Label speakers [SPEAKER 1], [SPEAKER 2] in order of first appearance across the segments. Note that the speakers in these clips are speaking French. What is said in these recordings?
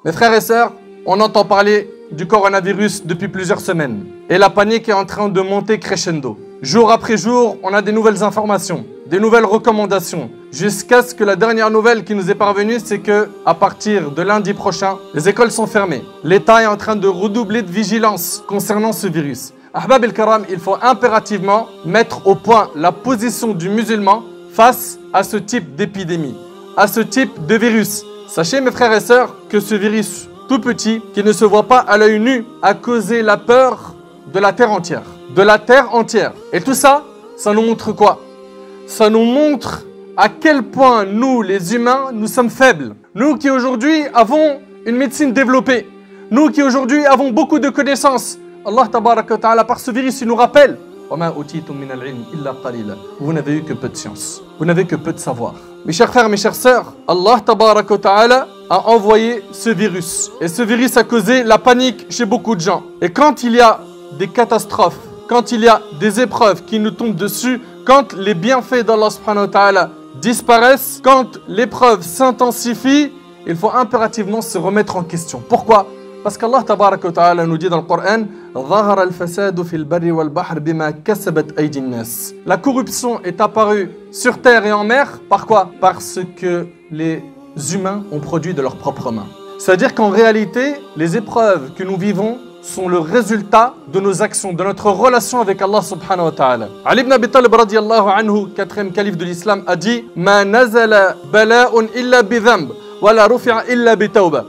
[SPEAKER 1] Mes frères et sœurs, on entend parler du coronavirus depuis plusieurs semaines. Et la panique est en train de monter crescendo. Jour après jour, on a des nouvelles informations, des nouvelles recommandations. Jusqu'à ce que la dernière nouvelle qui nous est parvenue, c'est que à partir de lundi prochain, les écoles sont fermées. L'État est en train de redoubler de vigilance concernant ce virus. Ahbab el-Karam, il faut impérativement mettre au point la position du musulman face à ce type d'épidémie, à ce type de virus. Sachez, mes frères et sœurs, que ce virus tout petit, qui ne se voit pas à l'œil nu, a causé la peur de la terre entière. De la terre entière. Et tout ça, ça nous montre quoi? Ça nous montre à quel point nous, les humains, nous sommes faibles. Nous qui aujourd'hui avons une médecine développée. Nous qui aujourd'hui avons beaucoup de connaissances. Allah tabaraka wa ta'ala, par ce virus, il nous rappelle vous n'avez eu que peu de science. Vous n'avez que peu de savoir. Mes chers frères, mes chères sœurs, Allah tabaraka wa ta'ala a envoyé ce virus. Et ce virus a causé la panique chez beaucoup de gens. Et quand il y a des catastrophes, quand il y a des épreuves qui nous tombent dessus, quand les bienfaits d'Allah subhanahu wa ta'ala disparaissent, quand l'épreuve s'intensifie, il faut impérativement se remettre en question. Pourquoi? Parce qu'Allah tabaraka wa ta'ala nous dit dans le Coran la corruption est apparue sur terre et en mer. Par quoi? Parce que les humains ont produit de leurs propres mains. C'est-à-dire qu'en réalité, les épreuves que nous vivons sont le résultat de nos actions, de notre relation avec Allah subhanahu wa ta'ala. Ali ibn Abi Talib radiyallahu anhu, 4e calife de l'islam, a dit Ma nazala bala'un illa bidhamb.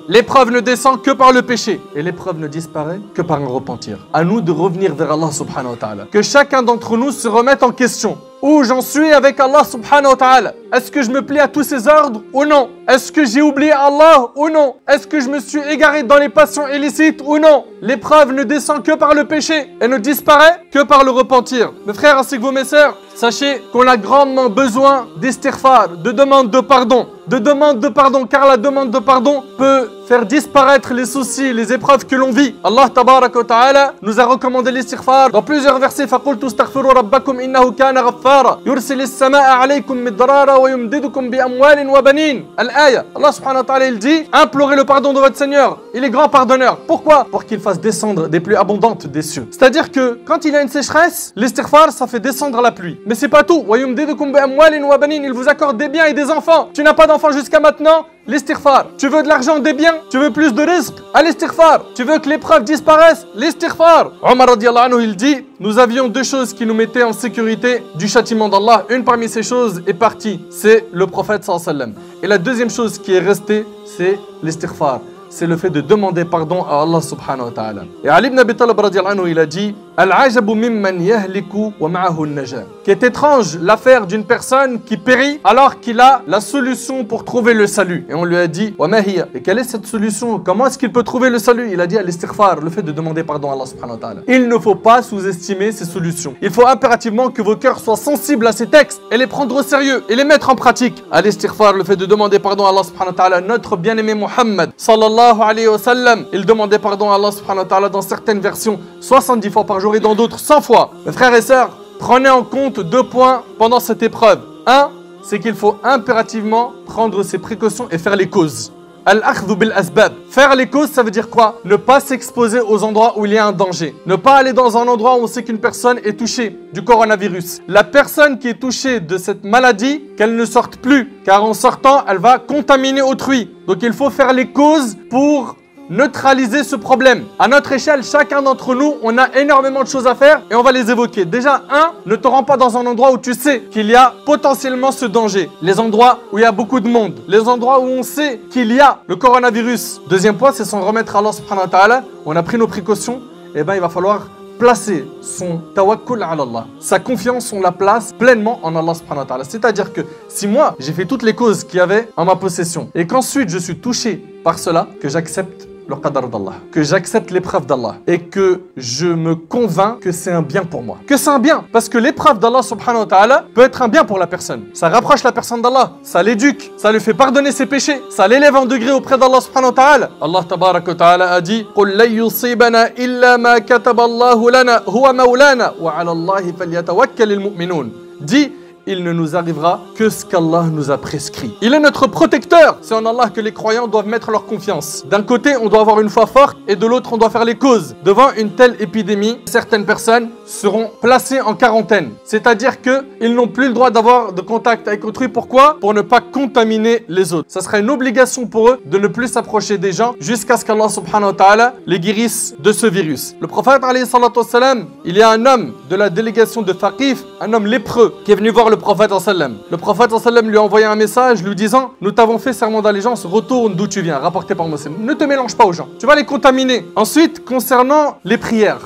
[SPEAKER 1] L'épreuve ne descend que par le péché et l'épreuve ne disparaît que par un repentir. À nous de revenir vers Allah subhanahu wa ta'ala. Que chacun d'entre nous se remette en question. Où j'en suis avec Allah subhanahu wa ta'ala? Est-ce que je me plie à tous ses ordres ou non? Est-ce que j'ai oublié Allah ou non? Est-ce que je me suis égaré dans les passions illicites ou non? L'épreuve ne descend que par le péché et ne disparaît que par le repentir. Mes frères ainsi que vous, mes sœurs, sachez qu'on a grandement besoin d'istighfar, de demande de pardon. De demande de pardon, car la demande de pardon peut faire disparaître les soucis, les épreuves que l'on vit. Allah tabaraka wa ta'ala nous a recommandé l'istighfar dans plusieurs versets. فَقُلْتُ اسْتَغْفِرُوا رَبَّكُمْ إِنَّهُ كَانَ غَفَّارًا يُرْسِلِ السَّمَاءَ عَلَيْكُمْ مِدْرَارًا وَيُمْدِدُكُمْ بِأَمْوَالٍ وَبَنِينَ. Al-Aya. Allah subhanahu wa ta'ala il dit implorez le pardon de votre Seigneur. Il est grand pardonneur. Pourquoi? Pour qu'il fasse descendre des pluies abondantes des cieux. C'est-à-dire que quand il y a une sécheresse, l'istighfar ça fait descendre la pluie. Mais c'est pas tout. وَيُمْدِدُكُمْ بِأَمْوَالٍ وَبَنِينَ. Il vous accorde des biens et des enfants. Tu n'as pas d'enfants jusqu'à maintenant? L'istighfar. Tu veux de l'argent, des biens? Tu veux plus de rizq? À l'istighfar. Tu veux que l'épreuve disparaisse? L'istighfar. Omar radiallahu anhu, il dit, nous avions deux choses qui nous mettaient en sécurité du châtiment d'Allah. Une parmi ces choses est partie, c'est le prophète sallallahu alayhi wa sallam. Et la deuxième chose qui est restée, c'est l'istighfar. C'est le fait de demander pardon à Allah subhanahu wa ta'ala. Et Ali ibn Abi Talib radiallahu anhu, il a dit Al-ajabu mimman yahliku wa ma'ahu an-najah. Qui est étrange l'affaire d'une personne qui périt alors qu'il a la solution pour trouver le salut. Et on lui a dit Wa ma hiya. Et quelle est cette solution? Comment est-ce qu'il peut trouver le salut? Il a dit al-istighfar, le fait de demander pardon à Allah subhanahu wa ta'ala. Il ne faut pas sous-estimer ces solutions. Il faut impérativement que vos cœurs soient sensibles à ces textes et les prendre au sérieux et les mettre en pratique. Al-istighfar, le fait de demander pardon à Allah subhanahu wa ta'ala. Notre bien-aimé Muhammad sallallahu alayhi wa sallam, il demandait pardon à Allah subhanahu wa ta'ala dans certaines versions 70 fois par jour et dans d'autres 100 fois. Mes frères et sœurs, prenez en compte 2 points pendant cette épreuve. 1, c'est qu'il faut impérativement prendre ses précautions et faire les causes. Al-akhdhu bil asbab. Faire les causes, ça veut dire quoi? Ne pas s'exposer aux endroits où il y a un danger. Ne pas aller dans un endroit où on sait qu'une personne est touchée du coronavirus. La personne qui est touchée de cette maladie, qu'elle ne sorte plus, car en sortant, elle va contaminer autrui. Donc il faut faire les causes pour neutraliser ce problème. À notre échelle, chacun d'entre nous, on a énormément de choses à faire et on va les évoquer. Déjà, 1, ne te rends pas dans un endroit où tu sais qu'il y a potentiellement ce danger. Les endroits où il y a beaucoup de monde. Les endroits où on sait qu'il y a le coronavirus. Deuxième point, c'est s'en remettre à Allah subhanahu wa ta'ala. On a pris nos précautions. Et bien, il va falloir placer son tawakkul ala Allah. Sa confiance, on la place pleinement en Allah subhanahu wa ta'ala. C'est-à-dire que si moi, j'ai fait toutes les causes qu'il y avait en ma possession et qu'ensuite je suis touché par cela, que j'accepte le qadar d'Allah, que j'accepte l'épreuve d'Allah et que je me convainc que c'est un bien pour moi. Que c'est un bien, parce que l'épreuve d'Allah subhanahu wa ta'ala peut être un bien pour la personne. Ça rapproche la personne d'Allah, ça l'éduque, ça lui fait pardonner ses péchés, ça l'élève en degré auprès d'Allah subhanahu wa ta'ala. Allah tabaraka wa ta'ala a dit قُلْ لَن يُصِيبَنَا إِلَّا مَا كَتَبَ اللَّهُ لَنَا هُوَ مَوْلَانَا وَعَلَى اللَّهِ فَلْيَتَوَكَّلِ الْمُؤْمِنُونَ. Dit, il ne nous arrivera que ce qu'Allah nous a prescrit. Il est notre protecteur. C'est en Allah que les croyants doivent mettre leur confiance. D'un côté, on doit avoir une foi forte et de l'autre, on doit faire les causes. Devant une telle épidémie, certaines personnes seront placées en quarantaine. C'est-à-dire qu'ils n'ont plus le droit d'avoir de contact avec autrui. Pourquoi? Pour ne pas contaminer les autres. Ça sera une obligation pour eux de ne plus s'approcher des gens jusqu'à ce qu'Allah subhanahu wa ta'ala les guérisse de ce virus. Le prophète alayhi salatu wassalam, il y a un homme de la délégation de Thaqif, un homme lépreux qui est venu voir le prophète sallam. Le prophète sallam lui a envoyé un message lui disant: nous t'avons fait serment d'allégeance, retourne d'où tu viens, rapporté par Muslim. Ne te mélange pas aux gens, tu vas les contaminer. Ensuite, concernant les prières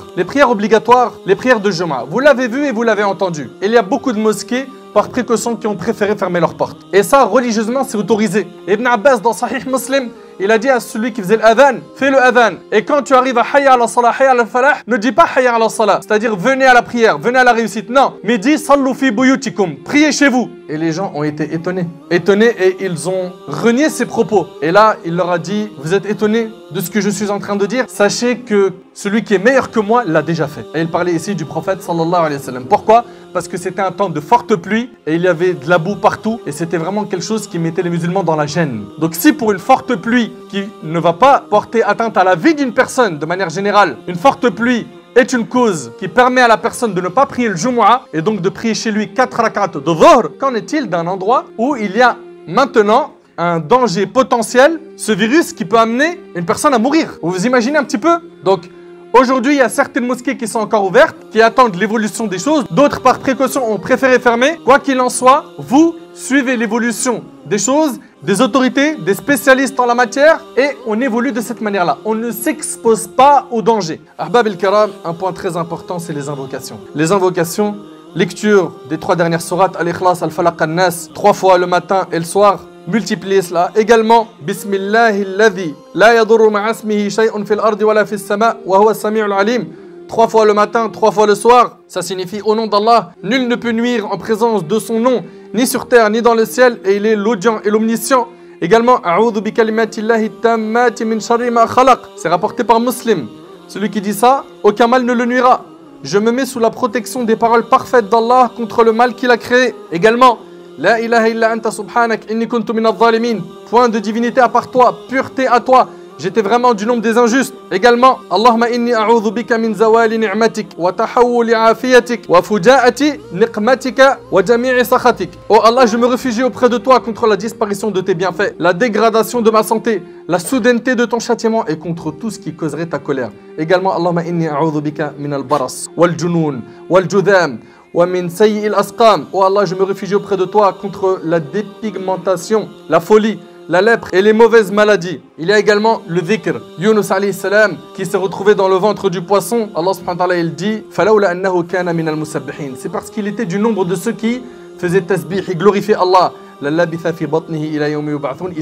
[SPEAKER 1] obligatoires, les prières de Jumu'ah, vous l'avez vu et vous l'avez entendu. Il y a beaucoup de mosquées par précaution qui ont préféré fermer leurs portes. Et ça, religieusement, c'est autorisé. Ibn Abbas, dans Sahih Muslim, il a dit à celui qui faisait l'adhan: fais le adhan. Et quand tu arrives à Hayya ala salah, Hayya ala falah, ne dis pas Hayya ala salah, c'est-à-dire venez à la prière, venez à la réussite. Non, mais dis Sallu fi buyutikum, priez chez vous. Et les gens ont été étonnés. Et ils ont renié ses propos. Et là, il leur a dit: vous êtes étonnés de ce que je suis en train de dire? Sachez que celui qui est meilleur que moi l'a déjà fait. Et il parlait ici du prophète sallallahu alayhi wa sallam. Pourquoi? Parce que c'était un temps de forte pluie et il y avait de la boue partout et c'était vraiment quelque chose qui mettait les musulmans dans la gêne. Donc si pour une forte pluie qui ne va pas porter atteinte à la vie d'une personne de manière générale, une forte pluie est une cause qui permet à la personne de ne pas prier le Jumu'ah et donc de prier chez lui 4 rak'at de dhuhr, qu'en est-il d'un endroit où il y a maintenant un danger potentiel, ce virus qui peut amener une personne à mourir? Vous vous imaginez un petit peu? Donc aujourd'hui, il y a certaines mosquées qui sont encore ouvertes, qui attendent l'évolution des choses. D'autres, par précaution, ont préféré fermer. Quoi qu'il en soit, vous suivez l'évolution des choses, des autorités, des spécialistes en la matière, et on évolue de cette manière-là. On ne s'expose pas au danger. Ahbab el-Karam, un point très important, c'est les invocations. Les invocations, lecture des 3 dernières sourates, Al-Ikhlas, Al-Falaq, Al-Nas, 3 fois le matin et le soir. Multipliez cela. Également, Bismillahilladhi la yadurru ma'asmihi shay'un fil ardi wala fis sama' wa huwa as-sami'ul alim. 3 fois le matin, 3 fois le soir. Ça signifie au nom d'Allah, nul ne peut nuire en présence de son nom, ni sur terre, ni dans le ciel, et il est l'audient et l'omniscient. Également, A'udhu bi kalimatillahi tammati min sharri ma khalaq. C'est rapporté par Muslim. Celui qui dit ça, aucun mal ne le nuira. Je me mets sous la protection des paroles parfaites d'Allah contre le mal qu'il a créé. Également, La ilaha illa anta subhanak inni kuntu minadh zalimin. Point de divinité à part toi, pureté à toi. J'étais vraiment du nombre des injustes. Également, Allahumma inni a'udhu bika min zawali ni'matik wa tahawuli afiyatik wa fujaati niqmatika wa jami'i sakhatik. Oh Allah, je me réfugie auprès de toi contre la disparition de tes bienfaits, la dégradation de ma santé, la soudaineté de ton châtiment et contre tout ce qui causerait ta colère. Également, Allahumma inni a'udhu bika min al-baras wal junun wal judham. Oh Allah, je me réfugie auprès de toi contre la dépigmentation, la folie, la lèpre et les mauvaises maladies. Il y a également le dhikr. Yunus alayhi salam qui s'est retrouvé dans le ventre du poisson. Allah subhanahu wa ta'ala il dit Falawla annahu kana min al-musabbihin. C'est parce qu'il était du nombre de ceux qui faisaient tasbih et glorifiaient Allah. Il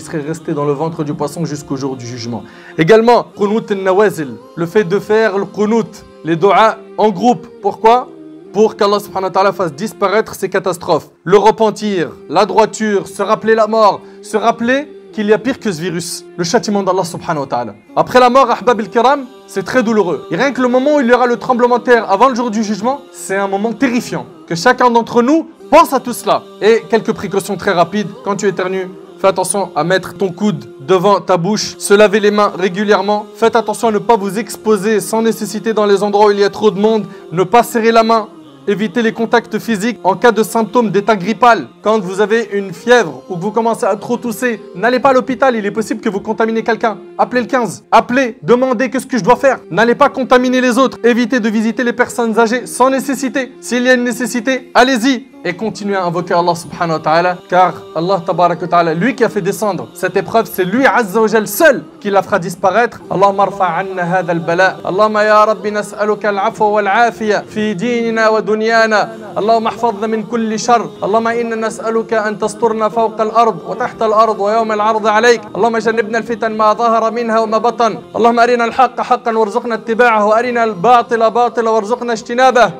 [SPEAKER 1] serait resté dans le ventre du poisson jusqu'au jour du jugement. Également, qunut al-nawazil, le fait de faire le qunut, les doigts en groupe. Pourquoi? Pour qu'Allah subhanahu wa ta'ala fasse disparaître ces catastrophes. Le repentir, la droiture, se rappeler la mort, se rappeler qu'il y a pire que ce virus, le châtiment d'Allah subhanahu wa ta'ala. Après la mort, ahbab al-kiram, c'est très douloureux. Et rien que le moment où il y aura le tremblement de terre avant le jour du jugement, c'est un moment terrifiant. Que chacun d'entre nous pense à tout cela. Et quelques précautions très rapides, quand tu éternues, fais attention à mettre ton coude devant ta bouche, se laver les mains régulièrement. Faites attention à ne pas vous exposer sans nécessité dans les endroits où il y a trop de monde, ne pas serrer la main. Évitez les contacts physiques en cas de symptômes d'état grippal. Quand vous avez une fièvre ou que vous commencez à trop tousser, n'allez pas à l'hôpital, il est possible que vous contaminez quelqu'un. Appelez le 15. Appelez, demandez qu'est-ce que je dois faire. N'allez pas contaminer les autres. Évitez de visiter les personnes âgées sans nécessité. S'il y a une nécessité, allez-y. Et continuez à invoquer Allah subhanahu wa ta'ala, car Allah tabarak wa ta'ala, lui qui a fait descendre cette épreuve, c'est lui azza wa jal seul qui la fera disparaître. Allahumma arfa' anna hadha al-bala. Allahumma ya rabbi nas'aluka al-'afwa wal-'afiya fi dinina wa dunyana. Allahumma ihfazna min kulli shar. Allahumma inna nas'aluka an tasturna fawqa al-ard wa tahta al-ard wa yawm al-'ard 'alayk. Allahumma jannibna al-fitan ma dhahara minha wa ma batan. Allahumma arina al-haqqa haqqan warzuqna ittiba'ahu wa arina al-batila batila warzuqna ijtinabah.